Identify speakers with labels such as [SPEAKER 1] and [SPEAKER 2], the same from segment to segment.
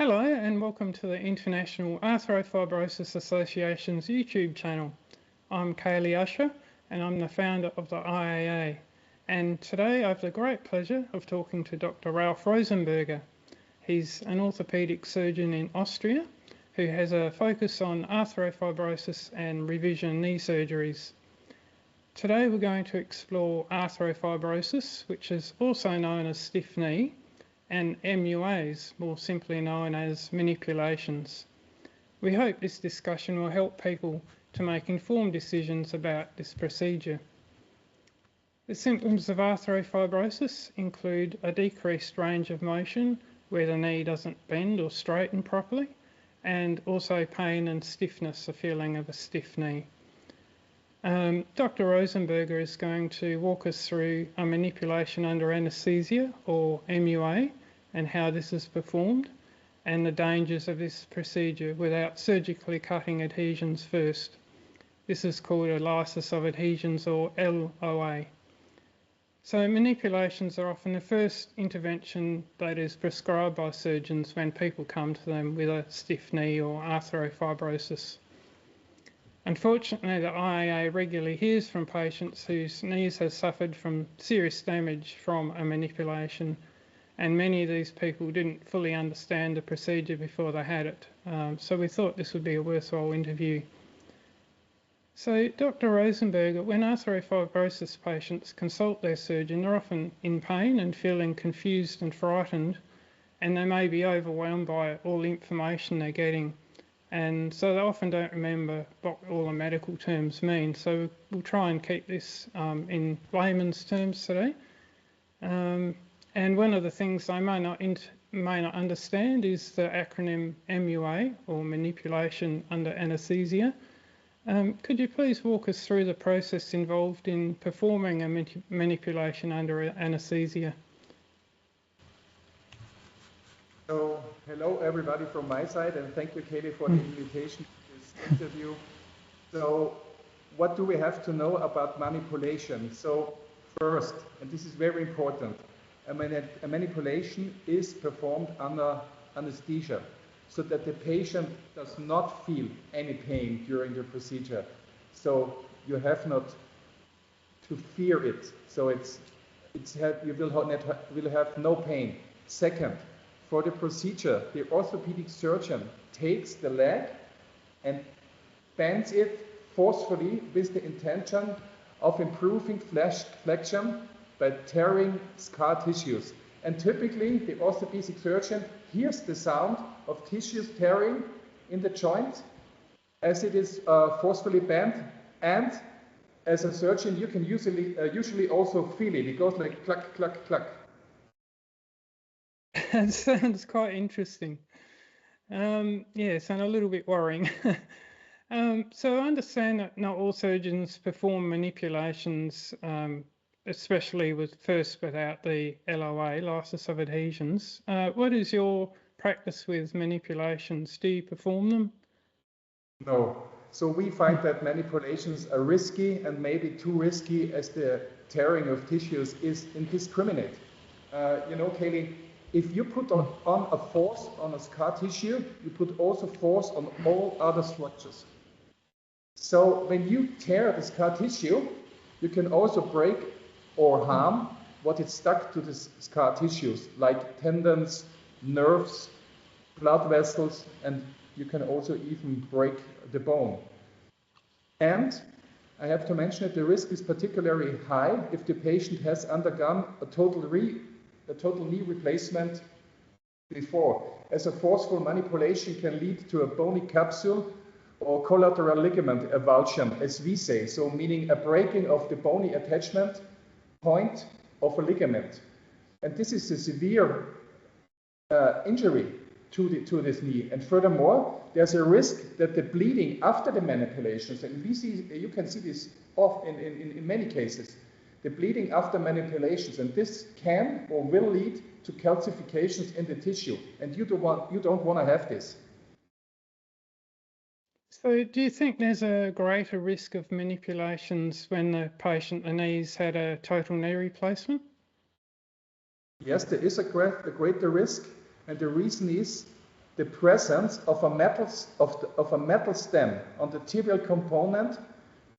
[SPEAKER 1] Hello and welcome to the International Arthrofibrosis Association's YouTube channel. I'm Kayley Usher and I'm the founder of the IAA, and today I have the great pleasure of talking to Dr. Ralf Rosenberger. He's an orthopaedic surgeon in Austria who has a focus on arthrofibrosis and revision knee surgeries. Today we're going to explore arthrofibrosis, which is also known as stiff knee, and MUAs, more simply known as manipulations. We hope this discussion will help people to make informed decisions about this procedure. The symptoms of arthrofibrosis include a decreased range of motion where the knee doesn't bend or straighten properly, and also pain and stiffness, a feeling of a stiff knee. Dr. Rosenberger is going to walk us through a manipulation under anaesthesia, or MUA, and how this is performed, and the dangers of this procedure without surgically cutting adhesions first. This is called a lysis of adhesions, or LOA. So manipulations are often the first intervention that is prescribed by surgeons when people come to them with a stiff knee or arthrofibrosis. Unfortunately, the IAA regularly hears from patients whose knees have suffered from serious damage from a manipulation, and many of these people didn't fully understand the procedure before they had it. So we thought this would be a worthwhile interview. So Dr. Rosenberger, when arthrofibrosis patients consult their surgeon, they're often in pain and feeling confused and frightened, and they may be overwhelmed by all the information they're getting. And so they often don't remember what all the medical terms mean. So we'll try and keep this in layman's terms today. And one of the things they may not understand is the acronym MUA, or Manipulation Under Anaesthesia. Could you please walk us through the process involved in performing a manipulation under anaesthesia?
[SPEAKER 2] So, hello everybody from my side, and thank you, Kayley, for the invitation to this interview. So, what do we have to know about manipulation? So, first, and this is very important, a manipulation is performed under anesthesia, so that the patient does not feel any pain during the procedure. So you have not to fear it. So you will have no pain. Second, for the procedure, the orthopaedic surgeon takes the leg and bends it forcefully with the intention of improving flexion by tearing scar tissues. And typically, the orthopedic surgeon hears the sound of tissues tearing in the joint as it is forcefully bent, and as a surgeon, you can usually also feel it. It goes like cluck, cluck, cluck.
[SPEAKER 1] That sounds quite interesting. Yes, and a little bit worrying. So I understand that not all surgeons perform manipulations, especially without the LOA, lysis of adhesions. What is your practice with manipulations? Do you perform them?
[SPEAKER 2] No. So we find that manipulations are risky, and maybe too risky, as the tearing of tissues is indiscriminate. Kayley, if you put on a force on a scar tissue, you put also force on all other structures. So when you tear the scar tissue, you can also break or harm what is stuck to the scar tissues, like tendons, nerves, blood vessels, and you can also even break the bone. And I have to mention that the risk is particularly high if the patient has undergone a total knee replacement before, as a forceful manipulation can lead to a bony capsule or collateral ligament avulsion, as we say, so meaning a breaking of the bony attachment point of a ligament. And this is a severe injury to this knee. And furthermore, there's a risk that the bleeding after the manipulations, and you can see this in many cases, the bleeding after manipulations, and this can or will lead to calcifications in the tissue, and you don't want to have this.
[SPEAKER 1] So do you think there's a greater risk of manipulations when the knees had a total knee replacement?
[SPEAKER 2] Yes, there is a greater risk, and the reason is the presence of a metal stem on the tibial component,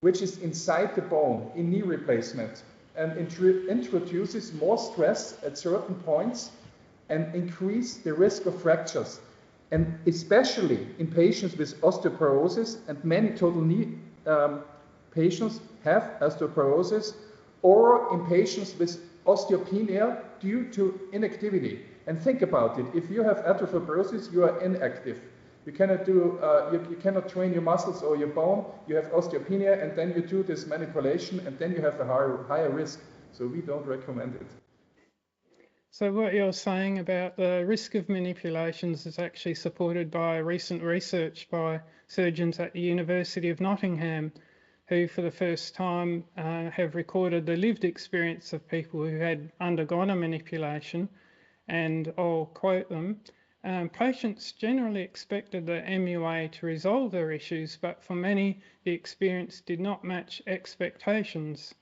[SPEAKER 2] which is inside the bone in knee replacement, and introduces more stress at certain points and increase the risk of fractures. And especially in patients with osteoporosis, and many total knee patients have osteoporosis, or in patients with osteopenia due to inactivity. And think about it, if you have arthrofibrosis, you are inactive. You cannot do, you cannot train your muscles or your bone, you have osteopenia, and then you do this manipulation, and then you have a higher risk. So we don't recommend it.
[SPEAKER 1] So what you're saying about the risk of manipulations is actually supported by recent research by surgeons at the University of Nottingham, who for the first time have recorded the lived experience of people who had undergone a manipulation. And I'll quote them. Patients generally expected the MUA to resolve their issues, but for many, the experience did not match expectations.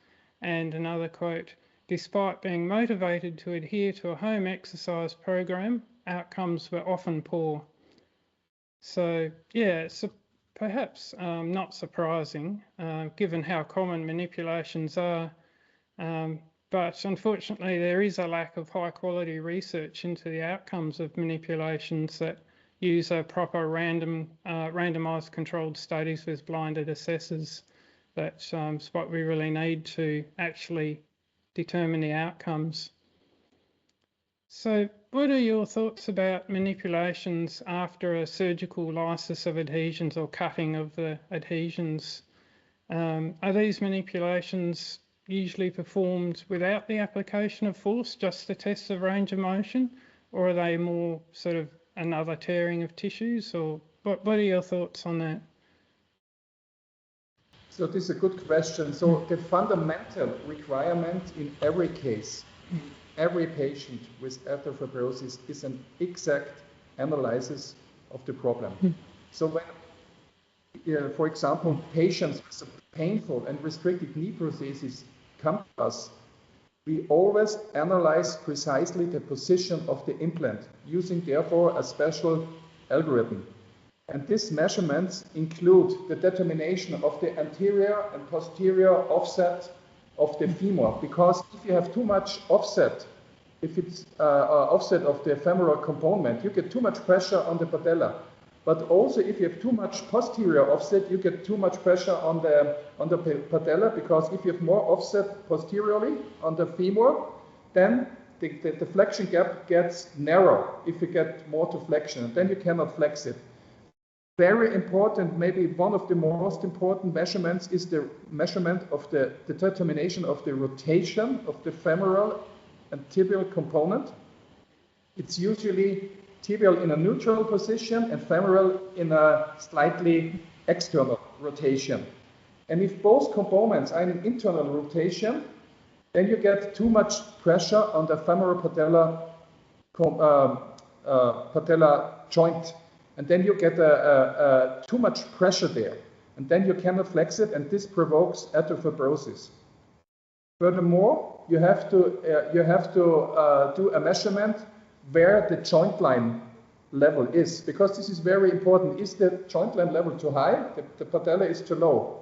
[SPEAKER 1] And another quote, despite being motivated to adhere to a home exercise program, outcomes were often poor. So yeah, it's perhaps not surprising, given how common manipulations are. But unfortunately, there is a lack of high quality research into the outcomes of manipulations that use a proper randomized controlled studies with blinded assessors. That's what we really need to actually determine the outcomes. So what are your thoughts about manipulations after a surgical lysis of adhesions or cutting of the adhesions? Are these manipulations usually performed without the application of force, just to test the range of motion, or are they more sort of another tearing of tissues, or what are your thoughts on that?
[SPEAKER 2] So this is a good question. So the fundamental requirement in every case, every patient with arthrofibrosis, is an exact analysis of the problem. So when, for example, patients with a painful and restricted knee prosthesis come to us, we always analyze precisely the position of the implant, using therefore a special algorithm. And these measurements include the determination of the anterior and posterior offset of the femur, because if you have too much offset, if it's offset of the femoral component, you get too much pressure on the patella. But also, if you have too much posterior offset, you get too much pressure on the patella, because if you have more offset posteriorly on the femur, then the flexion gap gets narrow if you get more to flexion, and then you cannot flex it. Very important, maybe one of the most important measurements is the measurement of the determination of the rotation of the femoral and tibial component. It's usually tibial in a neutral position and femoral in a slightly external rotation. And if both components are in an internal rotation, then you get too much pressure on the femoral patella joint. And then you get too much pressure there. And then you cannot flex it, and this provokes arthrofibrosis. Furthermore, you have to do a measurement where the joint line level is, because this is very important. Is the joint line level too high? The patella is too low.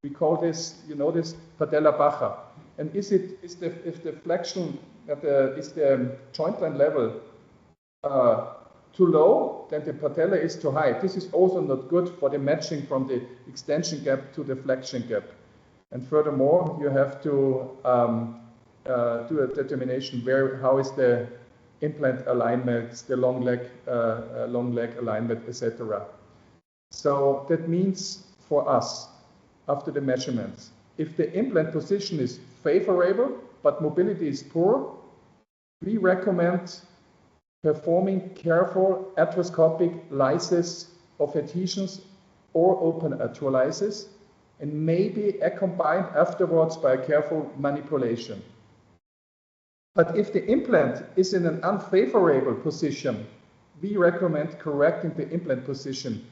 [SPEAKER 2] We call this, you know, this patella baja. And is the flexion, is the joint line level too low, then the patella is too high. This is also not good for the matching from the extension gap to the flexion gap. And furthermore, you have to do a determination how is the implant alignment, the long leg alignment, etc. So that means for us, after the measurements, if the implant position is favorable but mobility is poor, we recommend performing careful arthroscopic lysis of adhesions or open arthrolysis, and maybe accompanied afterwards by a careful manipulation. But if the implant is in an unfavorable position, we recommend correcting the implant position,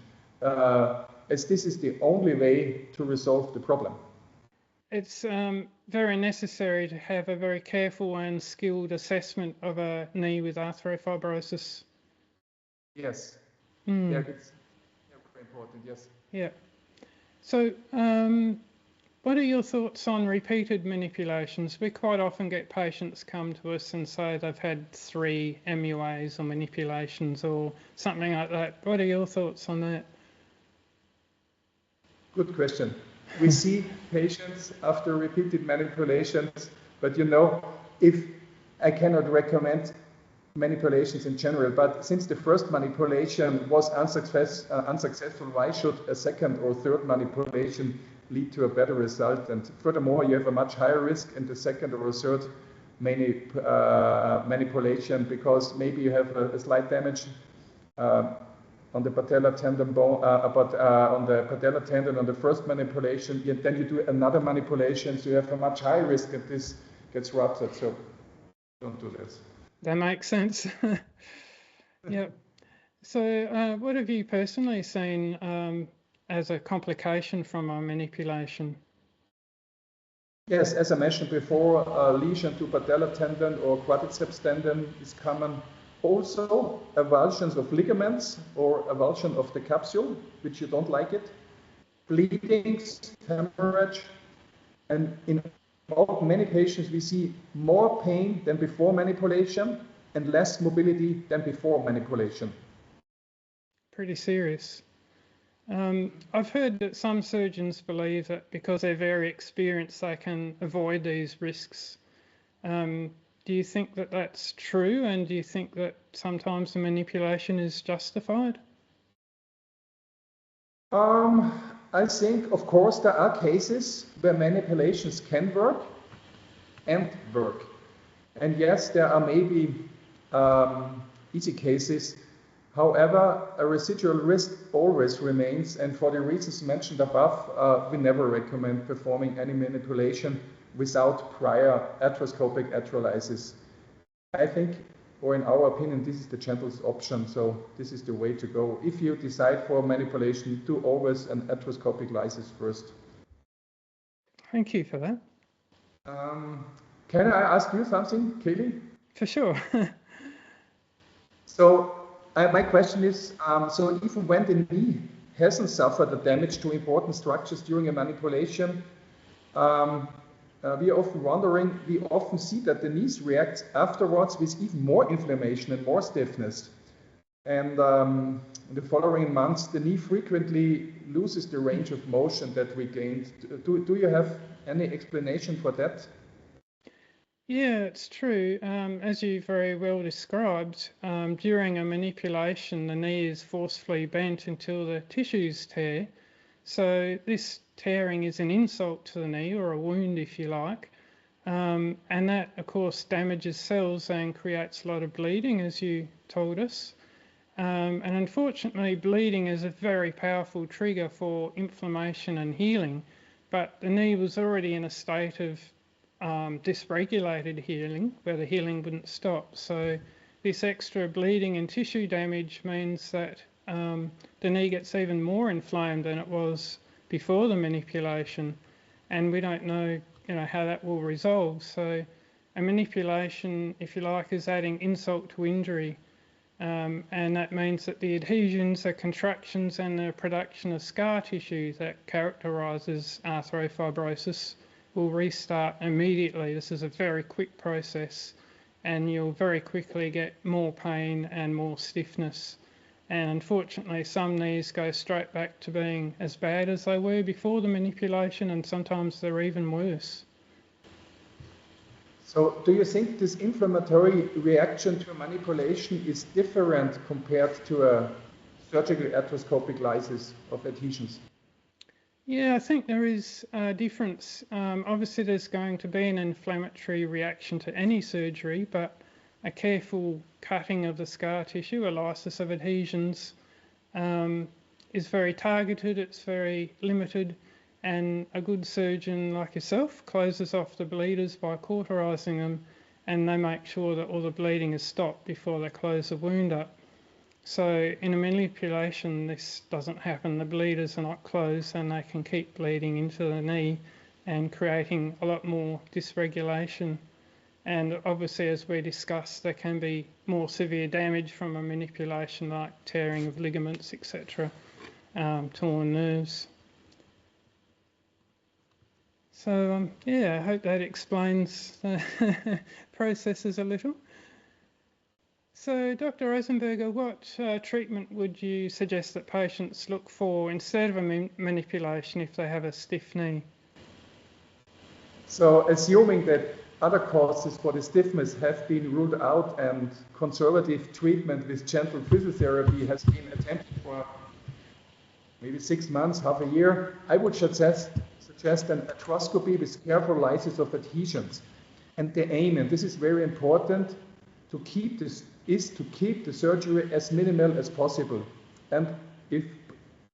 [SPEAKER 2] as this is the only way to resolve the problem.
[SPEAKER 1] It's very necessary to have a very careful and skilled assessment of a knee with arthrofibrosis.
[SPEAKER 2] Yes, Yeah, it's very important, yes.
[SPEAKER 1] Yeah. So, what are your thoughts on repeated manipulations? We quite often get patients come to us and say they've had 3 MUAs or manipulations or something like that. What are your thoughts on that?
[SPEAKER 2] Good question. We see patients after repeated manipulations, but you know, if I cannot recommend manipulations in general, but since the first manipulation was unsuccessful, why should a second or third manipulation lead to a better result? And furthermore, you have a much higher risk in the second or third manipulation because maybe you have a slight damage on the patellar tendon bone, on the patellar tendon on the first manipulation, then you do another manipulation, so you have a much higher risk that this gets ruptured. So don't do this.
[SPEAKER 1] That makes sense. Yeah. So, what have you personally seen as a complication from a manipulation?
[SPEAKER 2] Yes, as I mentioned before, a lesion to patellar tendon or quadriceps tendon is common. Also, avulsions of ligaments or avulsion of the capsule, which you don't like it, bleedings, hemorrhage, and in many patients we see more pain than before manipulation and less mobility than before manipulation.
[SPEAKER 1] Pretty serious. I've heard that some surgeons believe that because they're very experienced, they can avoid these risks. Do you think that that's true? And do you think that sometimes the manipulation is justified?
[SPEAKER 2] I think, of course, there are cases where manipulations can work and work. And yes, there are maybe easy cases. However, a residual risk always remains, and for the reasons mentioned above, we never recommend performing any manipulation without prior arthroscopic lysis. I think, or in our opinion, this is the gentlest option, so this is the way to go. If you decide for manipulation, do always an arthroscopic lysis first.
[SPEAKER 1] Thank you for that.
[SPEAKER 2] Can I ask you something, Kayley?
[SPEAKER 1] For sure.
[SPEAKER 2] So my question is, so even when the knee hasn't suffered the damage to important structures during a manipulation, we are often wondering, we often see that the knees react afterwards with even more inflammation and more stiffness. And in the following months, the knee frequently loses the range of motion that we gained. Do you have any explanation for that?
[SPEAKER 1] Yeah, it's true. As you very well described, during a manipulation, the knee is forcefully bent until the tissues tear. So this tearing is an insult to the knee, or a wound if you like. And that, of course, damages cells and creates a lot of bleeding, as you told us. And unfortunately, bleeding is a very powerful trigger for inflammation and healing. But the knee was already in a state of dysregulated healing, where the healing wouldn't stop. So this extra bleeding and tissue damage means that the knee gets even more inflamed than it was before the manipulation, and we don't know, how that will resolve. So a manipulation, if you like, is adding insult to injury, and that means that the adhesions, the contractions, and the production of scar tissue that characterises arthrofibrosis will restart immediately. This is a very quick process, and you'll very quickly get more pain and more stiffness. And unfortunately, some knees go straight back to being as bad as they were before the manipulation, and sometimes they're even worse.
[SPEAKER 2] So do you think this inflammatory reaction to a manipulation is different compared to a surgical arthroscopic lysis of adhesions?
[SPEAKER 1] Yeah, I think there is a difference. Obviously, there's going to be an inflammatory reaction to any surgery, but a careful cutting of the scar tissue, a lysis of adhesions, is very targeted, it's very limited, and a good surgeon like yourself closes off the bleeders by cauterizing them, and they make sure that all the bleeding is stopped before they close the wound up. So in a manipulation, this doesn't happen. The bleeders are not closed, and they can keep bleeding into the knee and creating a lot more dysregulation. And obviously, as we discussed, there can be more severe damage from a manipulation like tearing of ligaments, etc., torn nerves. So yeah, I hope that explains the processes a little. So Dr. Rosenberger, what treatment would you suggest that patients look for instead of a manipulation if they have a stiff knee?
[SPEAKER 2] So assuming that other causes for the stiffness have been ruled out and conservative treatment with gentle physiotherapy has been attempted for maybe 6 months, half a year, I would suggest an arthroscopy with careful lysis of adhesions. And the aim, and this is very important, to keep the surgery as minimal as possible. And if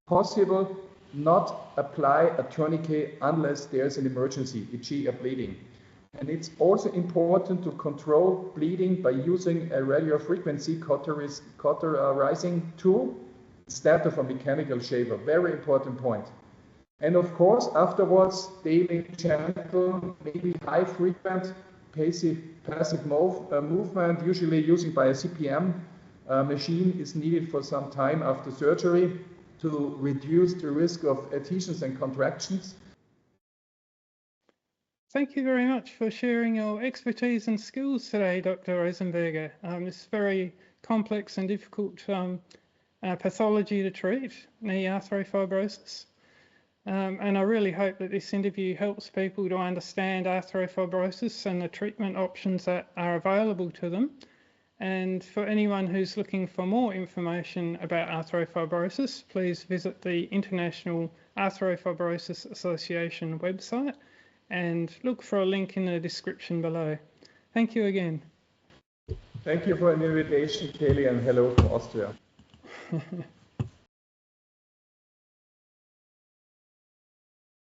[SPEAKER 2] possible, not apply a tourniquet unless there's an emergency, e.g. a bleeding. And it's also important to control bleeding by using a radio frequency cauterizing tool instead of a mechanical shaver. Very important point. And of course, afterwards, daily gentle, maybe high frequent, passive movement, usually using by a CPM machine, is needed for some time after surgery to reduce the risk of adhesions and contractions.
[SPEAKER 1] Thank you very much for sharing your expertise and skills today, Dr. Rosenberger. It's very complex and difficult pathology to treat, knee arthrofibrosis. And I really hope that this interview helps people to understand arthrofibrosis and the treatment options that are available to them. And for anyone who's looking for more information about arthrofibrosis, please visit the International Arthrofibrosis Association website and look for a link in the description below. Thank you again.
[SPEAKER 2] Thank you for an invitation, Kayley, and hello from Austria.